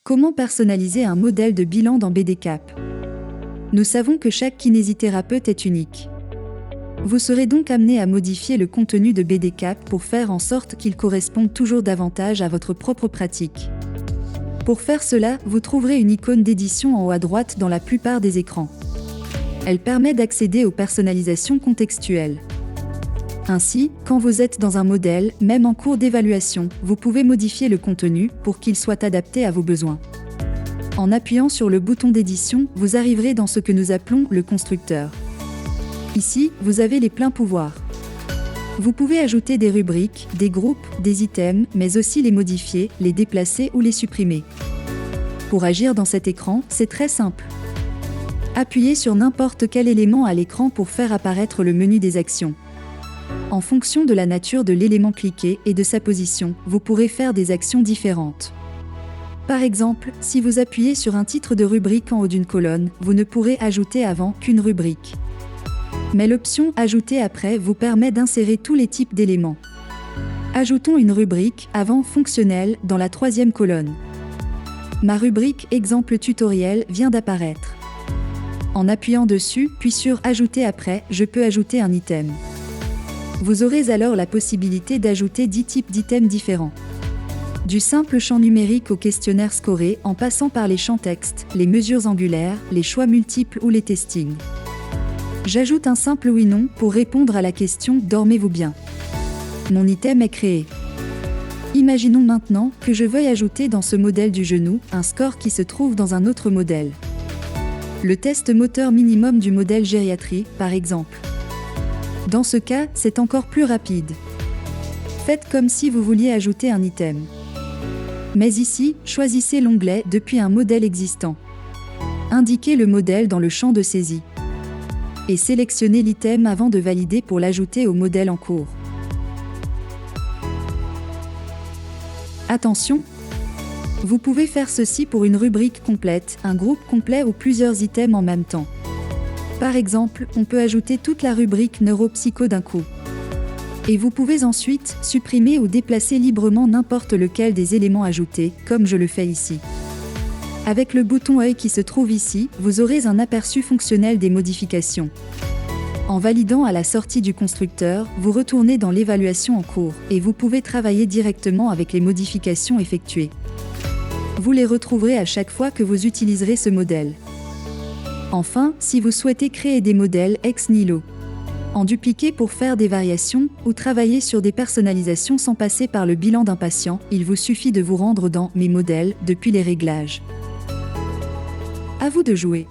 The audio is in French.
Comment personnaliser un modèle de bilan dans BDCAP? Nous savons que chaque kinésithérapeute est unique. Vous serez donc amené à modifier le contenu de BDCAP pour faire en sorte qu'il corresponde toujours davantage à votre propre pratique. Pour faire cela, vous trouverez une icône d'édition en haut à droite dans la plupart des écrans. Elle permet d'accéder aux personnalisations contextuelles. Ainsi, quand vous êtes dans un modèle, même en cours d'évaluation, vous pouvez modifier le contenu pour qu'il soit adapté à vos besoins. En appuyant sur le bouton d'édition, vous arriverez dans ce que nous appelons le constructeur. Ici, vous avez les pleins pouvoirs. Vous pouvez ajouter des rubriques, des groupes, des items, mais aussi les modifier, les déplacer ou les supprimer. Pour agir dans cet écran, c'est très simple. Appuyez sur n'importe quel élément à l'écran pour faire apparaître le menu des actions. En fonction de la nature de l'élément cliqué et de sa position, vous pourrez faire des actions différentes. Par exemple, si vous appuyez sur un titre de rubrique en haut d'une colonne, vous ne pourrez ajouter avant qu'une rubrique. Mais l'option « Ajouter après » vous permet d'insérer tous les types d'éléments. Ajoutons une rubrique « Avant fonctionnel » dans la troisième colonne. Ma rubrique « Exemple tutoriel » vient d'apparaître. En appuyant dessus, puis sur « Ajouter après », je peux ajouter un item. Vous aurez alors la possibilité d'ajouter 10 types d'items différents. Du simple champ numérique au questionnaire scoré, en passant par les champs texte, les mesures angulaires, les choix multiples ou les testings. J'ajoute un simple oui/non pour répondre à la question « Dormez-vous bien ?» Mon item est créé. Imaginons maintenant que je veuille ajouter dans ce modèle du genou un score qui se trouve dans un autre modèle. Le test moteur minimum du modèle gériatrie, par exemple. Dans ce cas, c'est encore plus rapide. Faites comme si vous vouliez ajouter un item. Mais ici, choisissez l'onglet « Depuis un modèle existant ». Indiquez le modèle dans le champ de saisie. Et sélectionnez l'item avant de valider pour l'ajouter au modèle en cours. Attention! Vous pouvez faire ceci pour une rubrique complète, un groupe complet ou plusieurs items en même temps. Par exemple, on peut ajouter toute la rubrique neuropsycho d'un coup. Et vous pouvez ensuite supprimer ou déplacer librement n'importe lequel des éléments ajoutés, comme je le fais ici. Avec le bouton œil qui se trouve ici, vous aurez un aperçu fonctionnel des modifications. En validant à la sortie du constructeur, vous retournez dans l'évaluation en cours, et vous pouvez travailler directement avec les modifications effectuées. Vous les retrouverez à chaque fois que vous utiliserez ce modèle. Enfin, si vous souhaitez créer des modèles ex nihilo, en dupliquer pour faire des variations ou travailler sur des personnalisations sans passer par le bilan d'un patient, il vous suffit de vous rendre dans « Mes modèles » depuis les réglages. À vous de jouer.